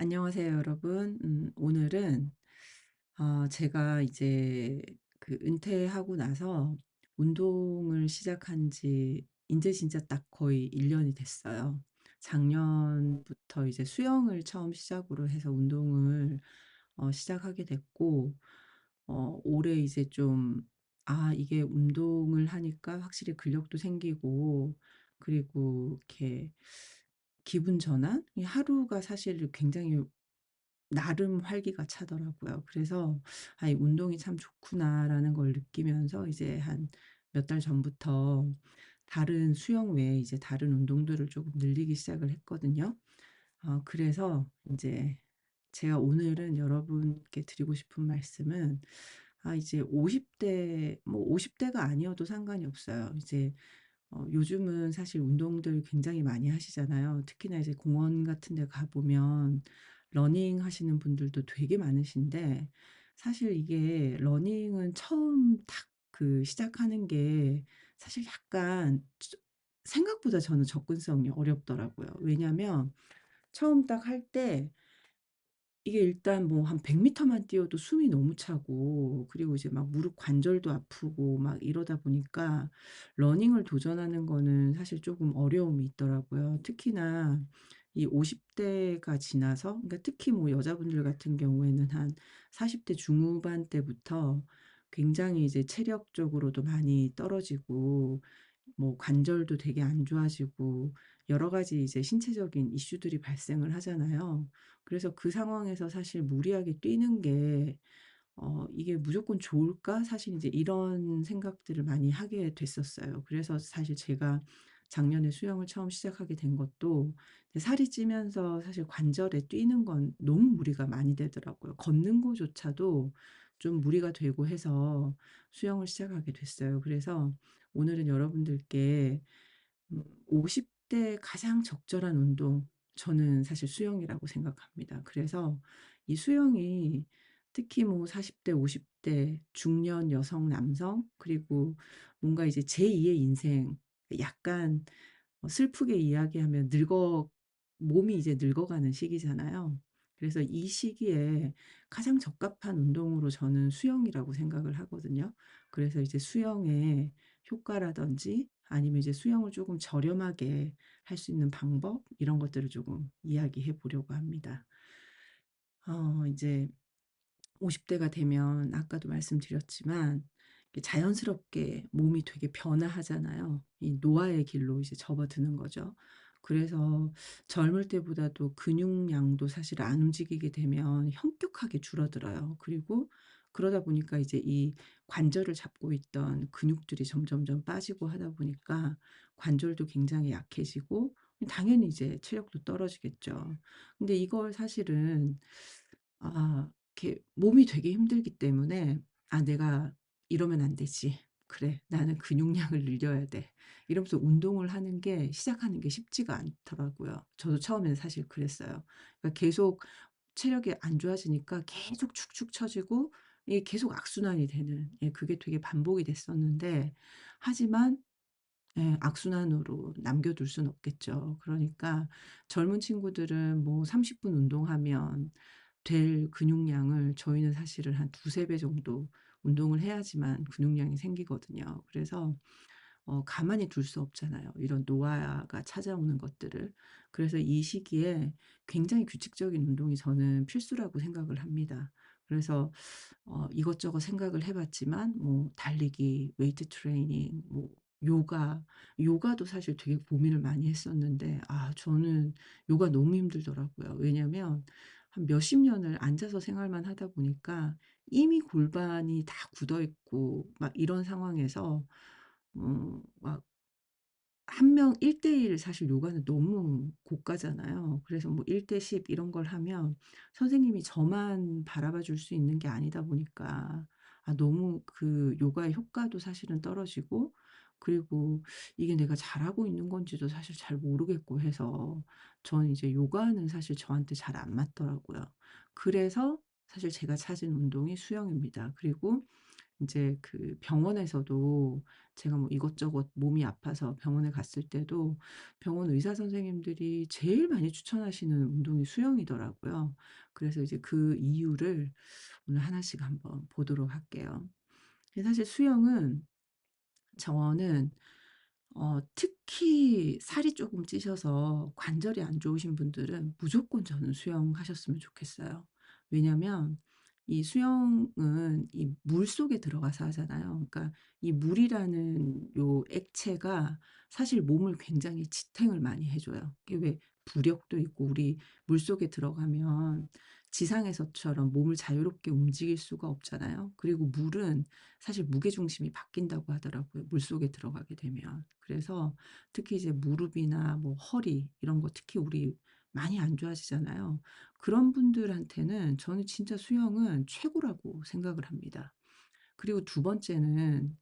안녕하세요, 여러분. 오늘은 제가 이제 은퇴하고 나서 운동을 시작한 지 인제 진짜 딱 거의 1 년이 됐어요. 작년부터 이제 수영을 처음 시작으로 해서 운동을 시작하게 됐고, 올해 이제 좀 이게 운동을 하니까 확실히 근력도 생기고, 그리고 이렇게 기분 전환? 이 하루가 사실 굉장히 나름 활기가 차더라고요. 그래서 '아 이 운동이 참 좋구나.'라는 걸 느끼면서 이제 한 몇 달 전부터 다른 수영 외에 이제 다른 운동들을 조금 늘리기 시작을 했거든요. 그래서 이제 제가 오늘은 여러분께 드리고 싶은 말씀은, 이제 50대, 뭐 50 대가 아니어도 상관이 없어요. 이제 요즘은 사실 운동들 굉장히 많이 하시잖아요. 특히나 이제 공원 같은 데 가 보면 러닝 하시는 분들도 되게 많으신데, 사실 이게 러닝은 처음 딱 시작하는 게 사실 약간 생각보다 저는 접근성이 어렵더라고요. 왜냐면 처음 딱 할 때 이게 일단 뭐 한 100 미터만 뛰어도 숨이 너무 차고, 그리고 이제 막 무릎 관절도 아프고 막 이러다 보니까 러닝을 도전하는 거는 사실 조금 어려움이 있더라고요. 특히나 이 50 대가 지나서, 그러니까 특히 뭐 여자분들 같은 경우에는 한 40대 중후반 때부터 굉장히 이제 체력적으로도 많이 떨어지고, 뭐 관절도 되게 안 좋아지고 여러 가지 이제 신체적인 이슈들이 발생을 하잖아요. 그래서 그 상황에서 사실 무리하게 뛰는 게 '이게 무조건 좋을까?' 사실 이제 이런 생각들을 많이 하게 됐었어요. 그래서 사실 제가 작년에 수영을 처음 시작하게 된 것도, 이제 살이 찌면서 사실 관절에 뛰는 건 너무 무리가 많이 되더라고요. 걷는 거조차도 좀 무리가 되고 해서 수영을 시작하게 됐어요. 그래서 오늘은 여러분들께 50대 가장 적절한 운동, 저는 사실 수영이라고 생각합니다. 그래서 이 수영이 특히 뭐 40 대, 50대 중년 여성, 남성, 그리고 뭔가 이제 제2의 인생, 약간 슬프게 이야기하면 몸이 이제 늙어가는 시기잖아요. 그래서 이 시기에 가장 적합한 운동으로 저는 수영이라고 생각을 하거든요. 그래서 이제 수영의 효과라든지 아니면 이제 수영을 조금 저렴하게 할 수 있는 방법, 이런 것들을 조금 이야기해 보려고 합니다. 이제 50 대가 되면 아까도 말씀드렸지만 이게 자연스럽게 몸이 되게 변화하잖아요. 이 노화의 길로 이제 접어드는 거죠. 그래서 젊을 때보다도 근육량도 사실 안 움직이게 되면 현격하게 줄어들어요. 그리고 그러다 보니까 이제 이 관절을 잡고 있던 근육들이 점점점 빠지고 하다 보니까 관절도 굉장히 약해지고, 당연히 이제 체력도 떨어지겠죠. 근데 이걸 사실은 이렇게 몸이 되게 힘들기 때문에 '아 내가 이러면 안 되지. 그래 나는 근육량을 늘려야 돼.' 이러면서 운동을 하는 게, 시작하는 게 쉽지가 않더라고요. 저도 처음에는 사실 그랬어요. 그러니까 계속 체력이 안 좋아지니까 계속 축축 처지고, 이게 계속 악순환이 되는, 그게 되게 반복이 됐었는데, 하지만 악순환으로 남겨둘 수는 없겠죠. 그러니까 젊은 친구들은 뭐 30분 운동하면 될 근육량을, 저희는 사실은 한 두세 배 정도 운동을 해야지만 근육량이 생기거든요. 그래서 가만히 둘 수 없잖아요, 이런 노화가 찾아오는 것들을. 그래서 이 시기에 굉장히 규칙적인 운동이 저는 필수라고 생각을 합니다. 그래서 이것저것 생각을 해 봤지만 뭐 달리기, 웨이트 트레이닝, 뭐 요가, 요가도 사실 되게 고민을 많이 했었는데, 저는 요가 너무 힘들더라고요. 왜냐면 한 몇십 년을 앉아서 생활만 하다 보니까 이미 골반이 다 굳어 있고 막 이런 상황에서 막 한 명 1대1, 사실 요가는 너무 고가잖아요. 그래서 뭐 1대 10 이런 걸 하면 선생님이 저만 바라봐 줄 수 있는 게 아니다 보니까 너무 그 요가의 효과도 사실은 떨어지고, 그리고 이게 내가 잘하고 있는 건지도 사실 잘 모르겠고 해서 저는 이제 요가는 사실 저한테 잘 안 맞더라고요. 그래서 사실 제가 찾은 운동이 수영입니다. 그리고 인제 그 병원에서도 제가 뭐 이것저것 몸이 아파서 병원에 갔을 때도 병원 의사 선생님들이 제일 많이 추천하시는 운동이 수영이더라고요. 그래서 이제 그 이유를 오늘 하나씩 한번 보도록 할게요. 근데 사실 수영은 저는 특히 살이 쪼금 찌셔서 관절이 안 좋으신 분들은 무조건 저는 수영하셨으면 좋겠어요. 왜냐면 이 수영은 이 물속에 들어가서 하잖아요. 그러니까 이 물이라는 요 액체가 사실 몸을 굉장히 지탱을 많이 해 줘요. 이게 왜 부력도 있고 우리 물속에 들어가면 지상에서처럼 몸을 자유롭게 움직일 수가 없잖아요. 그리고 물은 사실 무게중심이 바뀐다고 하더라고요, 물속에 들어가게 되면. 그래서 특히 이제 무릎이나 뭐 허리 이런 거 특히 우리 많이 안 좋아지잖아요. 그런 분들한테는 저는 진짜 수영은 최고라고 생각을 합니다. 그리고 두 번째는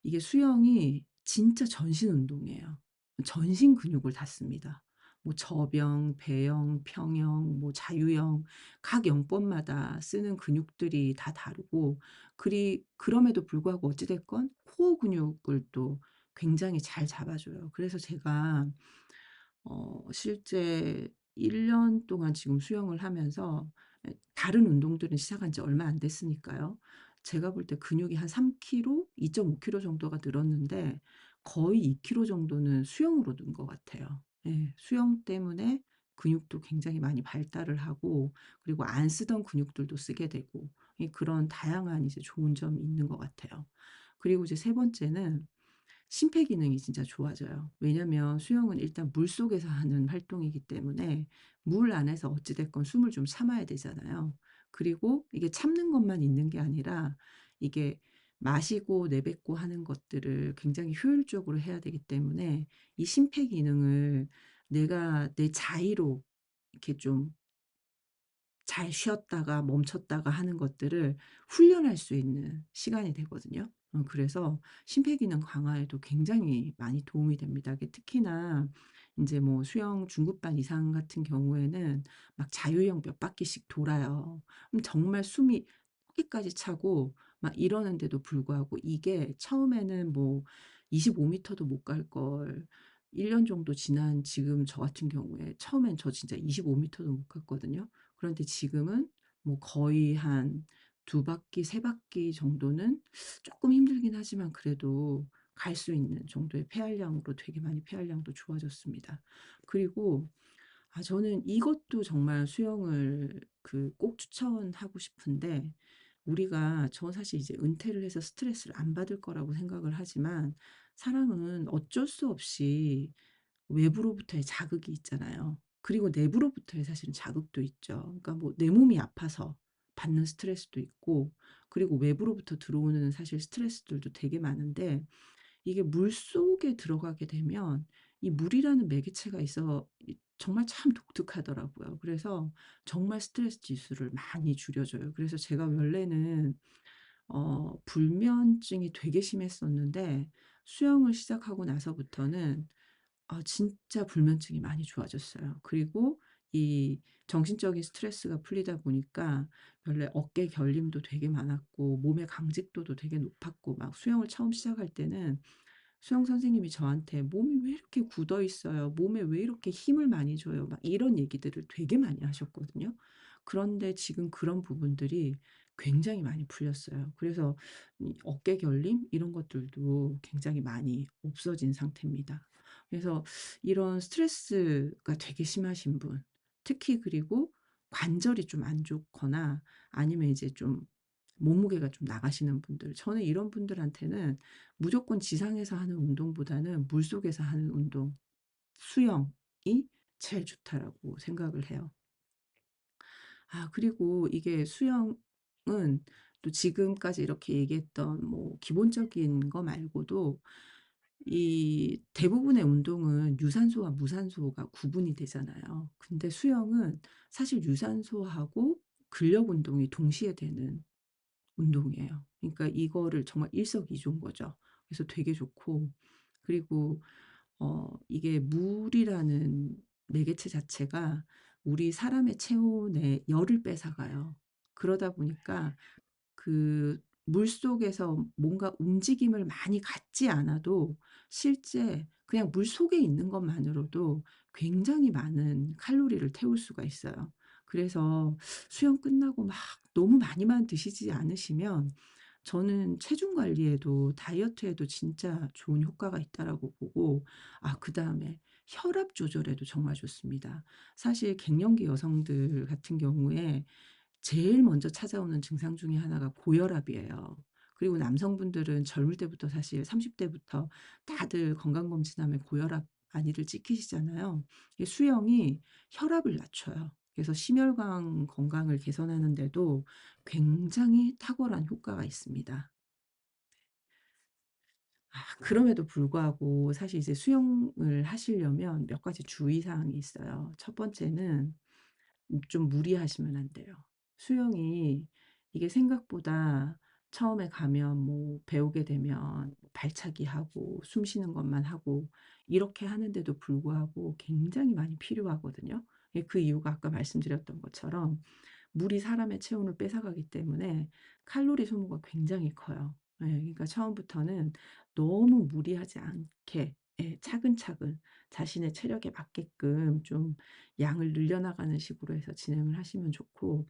이게 수영이 진짜 전신 운동이에요. 전신 근육을 다 씁니다. 뭐 저병, 배영, 평영, 뭐 자유형 각 영법마다 쓰는 근육들이 다 다르고 그럼에도 불구하고 어찌 됐건 코어 근육을 또 굉장히 잘 잡아줘요. 그래서 제가 실제 1년 동안 지금 수영을 하면서 다른 운동들은 시작한 지 얼마 안 됐으니까요. 제가 볼 때 근육이 한 3 킬로, 2.5 킬로 정도가 늘었는데 거의 2 킬로 정도는 수영으로 는 것 같아요. 예. 수영 때문에 근육도 굉장히 많이 발달을 하고 그리고 안 쓰던 근육들도 쓰게 되고 그런 다양한 이제 좋은 점이 있는 것 같아요. 그리고 이제 세 번째는 심폐기능이 진짜 좋아져요. 왜냐면 수영은 일단 물속에서 하는 활동이기 때문에 물 안에서 어찌 됐건 숨을 좀 참아야 되잖아요. 그리고 이게 참는 것만 있는 게 아니라 이게 마시고 내뱉고 하는 것들을 굉장히 효율적으로 해야 되기 때문에 이 심폐기능을 내가 내 자의로 이렇게 좀 잘 쉬었다가 멈췄다가 하는 것들을 훈련할 수 있는 시간이 되거든요. 그래서 심폐기능 강화에도 굉장히 많이 도움이 됩니다. 이게 특히나 인제 뭐 수영 중급반 이상 같은 경우에는 막 자유형 몇 바퀴씩 돌아요. 그럼 정말 숨이 허기까지 차고 막 이러는데도 불구하고 이게 처음에는 뭐 25 미터도 못 갈 걸 1년 정도 지난 지금 저 같은 경우에 처음엔 저 진짜 25 미터도 못 갔거든요. 그런데 지금은 뭐 거의 한 2 바퀴 3 바퀴 정도는 쪼끔 힘들긴 하지만 그래도 갈 수 있는 정도의 폐활량으로 되게 많이 폐활량도 좋아졌습니다. 그리고 저는 이것도 정말 수영을 꼭 추천하고 싶은데 우리가 저 사실 이제 은퇴를 해서 스트레스를 안 받을 거라고 생각을 하지만 사람은 어쩔 수 없이 외부로부터의 자극이 있잖아요. 그리고 내부로부터의 사실은 자극도 있죠. 그러니까 뭐 내 몸이 아파서 받는 스트레스도 있고 그리고 외부로부터 들어오는 사실 스트레스들도 되게 많은데 이게 물속에 들어가게 되면 이 물이라는 매개체가 있어 정말 참 독특하더라고요. 그래서 정말 스트레스 지수를 많이 줄여줘요. 그래서 제가 원래는 불면증이 되게 심했었는데 수영을 시작하고 나서부터는 진짜 불면증이 많이 좋아졌어요. 그리고 이 정신적인 스트레스가 풀리다 보니까 원래 어깨 결림도 되게 많았고 몸의 강직도도 되게 높았고 막 수영을 처음 시작할 때는 수영 선생님이 저한테 "몸이 왜 이렇게 굳어 있어요? 몸에 왜 이렇게 힘을 많이 줘요?" 막 이런 얘기들을 되게 많이 하셨거든요. 그런데 지금 그런 부분들이 굉장히 많이 풀렸어요. 그래서 이 어깨 결림 이런 것들도 굉장히 많이 없어진 상태입니다. 그래서 이런 스트레스가 되게 심하신 분, 특히 그리고 관절이 좀 안 좋거나 아니면 이제 좀 몸무게가 좀 나가시는 분들, 저는 이런 분들한테는 무조건 지상에서 하는 운동보다는 물속에서 하는 운동, 수영이 제일 좋다라고 생각을 해요. 그리고 이게 수영은 또 지금까지 이렇게 얘기했던 뭐 기본적인 거 말고도 이 대부분의 운동은 유산소와 무산소가 구분이 되잖아요. 근데 수영은 사실 유산소하고 근력 운동이 동시에 되는 운동이에요. 그러니까 이거를 정말 일석이조인 거죠. 그래서 되게 좋고 그리고 이게 물이라는 매개체 자체가 우리 사람의 체온에 열을 뺏어가요. 그러다 보니까 그 물속에서 뭔가 움직임을 많이 갖지 않아도 실제 그냥 물속에 있는 것만으로도 굉장히 많은 칼로리를 태울 수가 있어요. 그래서 수영 끝나고 막 너무 많이만 드시지 않으시면 저는 체중 관리에도 다이어트에도 진짜 좋은 효과가 있다라고 보고, 그다음에 혈압 조절에도 정말 좋습니다. 사실 갱년기 여성들 같은 경우에 제일 먼저 찾아오는 증상 중에 하나가 고혈압이에요. 그리고 남성분들은 젊을 때부터 사실 30 대부터 다들 건강검진하면 고혈압 많이들 찍히시잖아요. 이 수영이 혈압을 낮춰요. 그래서 심혈관 건강을 개선하는 데도 굉장히 탁월한 효과가 있습니다. 그럼에도 불구하고 사실 이제 수영을 하시려면 몇 가지 주의 사항이 있어요. 첫 번째는 좀 무리하시면 안 돼요. 수영이 이게 생각보다 처음에 가면 뭐 배우게 되면 발차기 하고 숨 쉬는 것만 하고 이렇게 하는데도 불구하고 굉장히 많이 필요하거든요. 예, 그 이유가 아까 말씀드렸던 것처럼 물이 사람의 체온을 뺏어가기 때문에 칼로리 소모가 굉장히 커요. 예, 그러니까 처음부터는 너무 무리하지 않게, 예, 차근차근 자신의 체력에 맞게끔 좀 양을 늘려나가는 식으로 해서 진행을 하시면 좋고,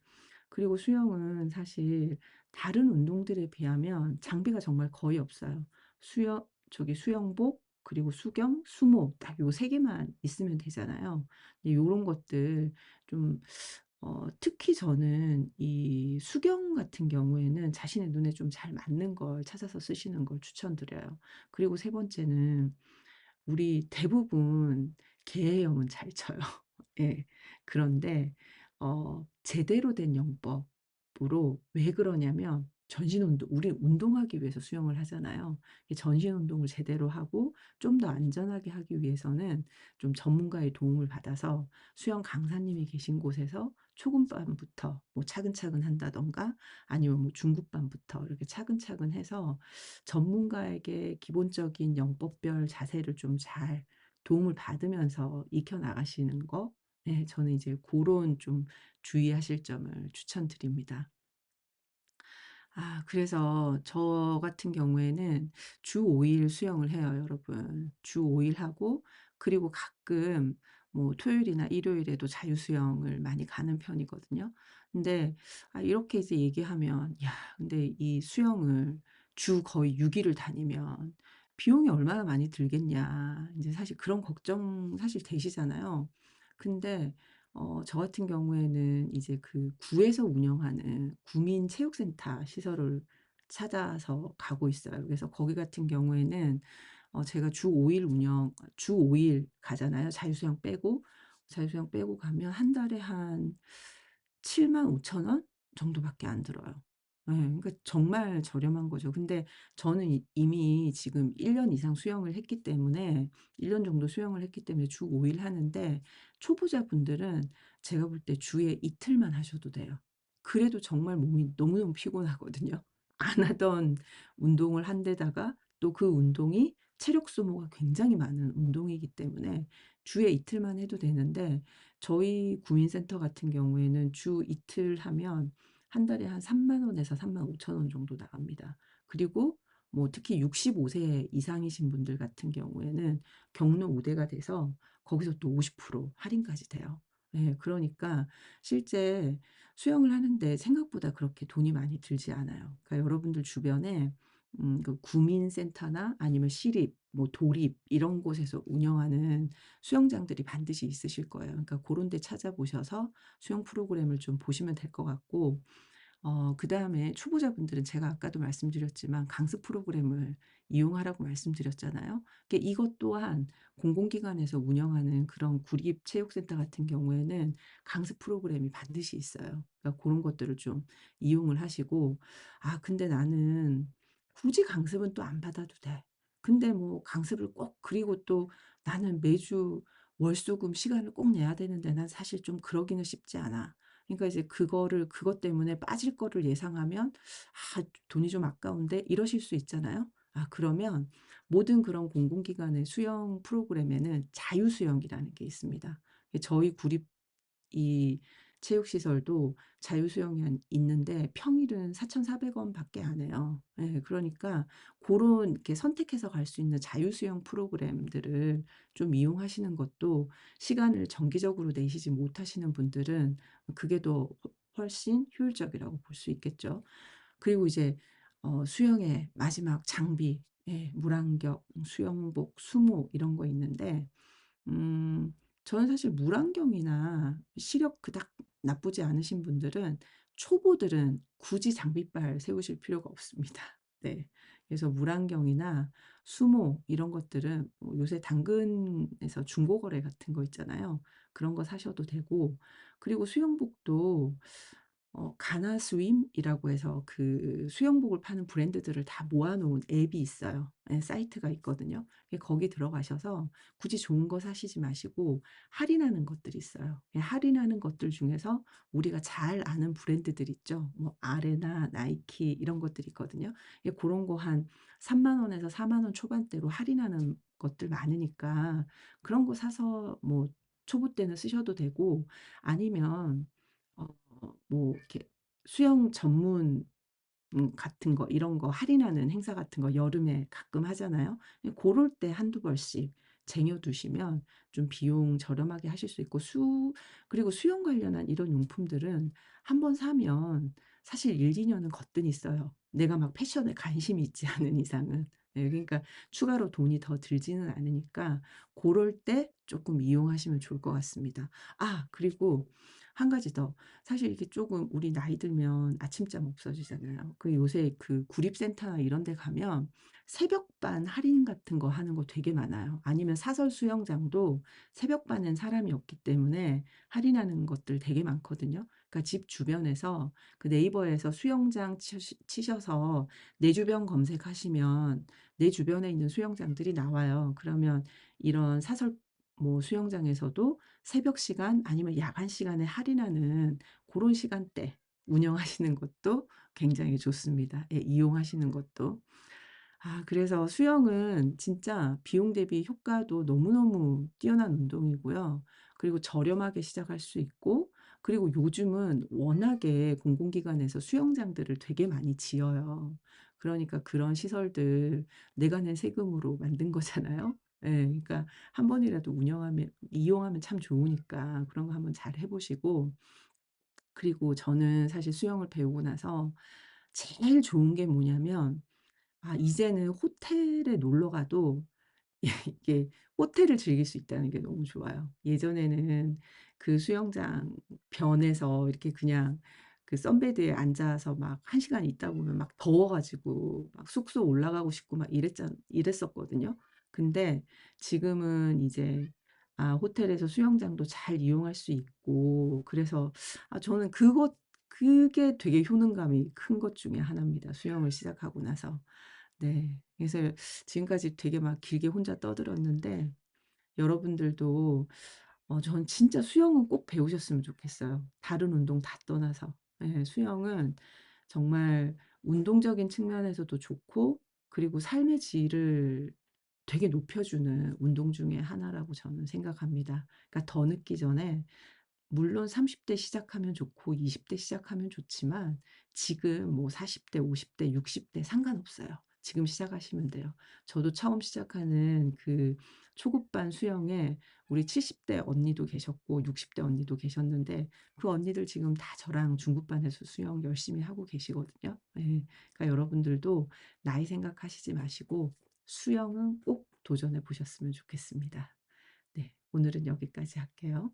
그리고 수영은 사실 다른 운동들에 비하면 장비가 정말 거의 없어요. 수영복, 그리고 수경, 수모 딱 요 세 개만 있으면 되잖아요. 근데 요런 것들 좀, 특히 저는 이 수경 같은 경우에는 자신의 눈에 좀 잘 맞는 걸 찾아서 쓰시는 걸 추천드려요. 그리고 세 번째는 우리 대부분 개헤엄은 잘 쳐요. 예. 그런데 제대로 된 영법으로, 왜 그러냐면 전신 운동, 우리 운동하기 위해서 수영을 하잖아요. 이 전신 운동을 제대로 하고 좀 더 안전하게 하기 위해서는 좀 전문가의 도움을 받아서 수영 강사님이 계신 곳에서 초급반부터 뭐 차근차근 한다든가 아니면 뭐 중급반부터 이렇게 차근차근 해서 전문가에게 기본적인 영법별 자세를 좀 잘 도움을 받으면서 익혀 나가시는 거, 네, 저는 이제 고런 좀 주의하실 점을 추천드립니다. 그래서 저 같은 경우에는 주 5일 수영을 해요, 여러분. 주 5일 하고, 그리고 가끔 뭐 토요일이나 일요일에도 자유 수영을 많이 가는 편이거든요. 근데 이렇게 이제 얘기하면 "야, 근데 이 수영을 주 거의 6 일을 다니면 비용이 얼마나 많이 들겠냐." 이제 사실 그런 걱정 사실 되시잖아요. 근데 저 같은 경우에는 이제 그 구에서 운영하는 구민체육센터 시설을 찾아서 가고 있어요. 그래서 거기 같은 경우에는 제가 주 5일 가잖아요, 자유수영 빼고. 자유수영 빼고 가면 한 달에 한 75,000원 정도밖에 안 들어요. 예. 그러니까 정말 저렴한 거죠. 근데 저는 이미 지금 1년 이상 수영을 했기 때문에, 1년 정도 수영을 했기 때문에 주 5일 하는데, 초보자분들은 제가 볼 때 주에 이틀만 하셔도 돼요. 그래도 정말 몸이 너무너무 피곤하거든요. 안 하던 운동을 한 데다가 또 그 운동이 체력 소모가 굉장히 많은 운동이기 때문에 주에 이틀만 해도 되는데, 저희 구민센터 같은 경우에는 주 이틀 하면 한 달에 한 3만 원에서 35,000원 정도 나갑니다. 그리고 뭐 특히 65세 이상이신 분들 같은 경우에는 경로 우대가 돼서 거기서 또 50% 할인까지 돼요. 예. 그러니까 실제 수영을 하는데 생각보다 그렇게 돈이 많이 들지 않아요. 그러니까 여러분들 주변에 그 구민센터나 아니면 시립, 뭐 도립 이런 곳에서 운영하는 수영장들이 반드시 있으실 거예요. 그러니까 고런 데 찾아보셔서 수영 프로그램을 좀 보시면 될 것 같고, 그다음에 초보자분들은 제가 아까도 말씀드렸지만 강습 프로그램을 이용하라고 말씀드렸잖아요. 이것 또한 공공기관에서 운영하는 그런 구립체육센터 같은 경우에는 강습 프로그램이 반드시 있어요. 그러니까 그런 것들을 좀 이용을 하시고, 근데 나는 굳이 강습은 또 안 받아도 돼. 근데 뭐 강습을 꼭, 그리고 또 나는 매주 월수금 시간을 꼭 내야 되는데 난 사실 좀 그러기는 쉽지 않아. 그러니까 이제 그것 때문에 빠질 거를 예상하면 '아, 돈이 좀 아까운데.' 이러실 수 있잖아요. 그러면 모든 그런 공공기관의 수영 프로그램에는 자유수영이라는 게 있습니다. 저희 구립 이 체육시설도 자유수영이 있는데 평일은 4,400원 밖에 안 해요. 예. 그러니까 고런 이렇게 선택해서 갈 수 있는 자유수영 프로그램들을 좀 이용하시는 것도, 시간을 정기적으로 내시지 못하시는 분들은 그게 더 훨씬 효율적이라고 볼 수 있겠죠. 그리고 이제 수영의 마지막 장비, 예, 물안경, 수영복, 수모 이런 거 있는데, 음 저는 사실 물안경이나 시력 그닥 나쁘지 않으신 분들은, 초보들은 굳이 장비빨 세우실 필요가 없습니다. 네. 그래서 물안경이나 수모 이런 것들은 요새 당근에서 중고 거래 같은 거 있잖아요. 그런 거 사셔도 되고, 그리고 수영복도 가나스윈이라고 해서 그 수영복을 파는 브랜드들을 다 모아 놓은 앱이 있어요. 예, 사이트가 있거든요. 거기 들어가셔서 굳이 좋은 거 사시지 마시고 할인하는 것들이 있어요. 할인하는 것들 중에서 우리가 잘 아는 브랜드들 있죠. 뭐 아레나, 나이키 이런 것들이 있거든요. 고런 거 한 3만 원에서 4만 원 초반대로 할인하는 것들 많으니까, 그런 거 사서 뭐 초보 때는 쓰셔도 되고, 아니면 어 뭐 이렇게 수영 전문 같은 거, 이런 거 할인하는 행사 같은 거 여름에 가끔 하잖아요. 고럴 때 한두 벌씩 쟁여 두시면 좀 비용 저렴하게 하실 수 있고, 그리고 수영 관련한 이런 용품들은 한번 사면 사실 1-2 년은 거뜬히 써요, 내가 막 패션에 관심이 있지 않은 이상은. 예, 그러니까 추가로 돈이 더 들지는 않으니까 고럴 때 쪼끔 이용하시면 좋을 것 같습니다. 그리고 한 가지 더. 사실 이게 쪼금 우리 나이 들면 아침잠 없어지잖아요. 요새 그 구립센터나 이런 데 가면 새벽반 할인 같은 거 하는 거 되게 많아요. 아니면 사설 수영장도 새벽반엔 사람이 없기 때문에 할인하는 것들 되게 많거든요. 그러니까 집 주변에서 그 네이버에서 수영장 치셔서 내 주변 검색하시면 내 주변에 있는 수영장들이 나와요. 그러면 이런 사설 뭐 수영장에서도 새벽 시간 아니면 야간 시간에 할인하는 고런 시간대 운영하시는 것도 굉장히 좋습니다. 예, 이용하시는 것도. 그래서 수영은 진짜 비용 대비 효과도 너무너무 뛰어난 운동이고요. 그리고 저렴하게 시작할 수 있고, 그리고 요즘은 워낙에 공공기관에서 수영장들을 되게 많이 지어요. 그러니까 그런 시설들 내가 낸 세금으로 만든 거잖아요. 예. 그러니까 한 번이라도 이용하면 참 좋으니까 그런 거 한번 잘 해 보시고, 그리고 저는 사실 수영을 배우고 나서 제일 좋은 게 뭐냐면, 이제는 호텔에 놀러 가도 이게 호텔을 즐길 수 있다는 게 너무 좋아요. 예전에는 그 수영장 변에서 이렇게 그냥 그 선베드에 앉아서 막 1시간 있다 보면 막 더워 가지고 막 숙소 올라가고 싶고 막 이랬었거든요. 근데 지금은 이제 호텔에서 수영장도 잘 이용할 수 있고, 그래서 저는 그게 되게 효능감이 큰 것 중에 하나입니다, 수영을 시작하고 나서. 네. 그래서 지금까지 되게 막 길게 혼자 떠들었는데, 여러분들도 전 진짜 수영은 꼭 배우셨으면 좋겠어요, 다른 운동 다 떠나서. 예. 수영은 정말 운동적인 측면에서도 좋고, 그리고 삶의 질을 되게 높여주는 운동 중에 하나라고 저는 생각합니다. 그러니까 더 늦기 전에, 물론 30대 시작하면 좋고 20대 시작하면 좋지만 지금 뭐 40대, 50대, 60대 상관없어요. 지금 시작하시면 돼요. 저도 처음 시작하는 그 초급반 수영에 우리 70대 언니도 계셨고 60대 언니도 계셨는데, 그 언니들 지금 다 저랑 중급반에서 수영 열심히 하고 계시거든요. 예. 그러니까 여러분들도 나이 생각하시지 마시고 수영은 꼭 도전해 보셨으면 좋겠습니다. 네. 오늘은 여기까지 할게요.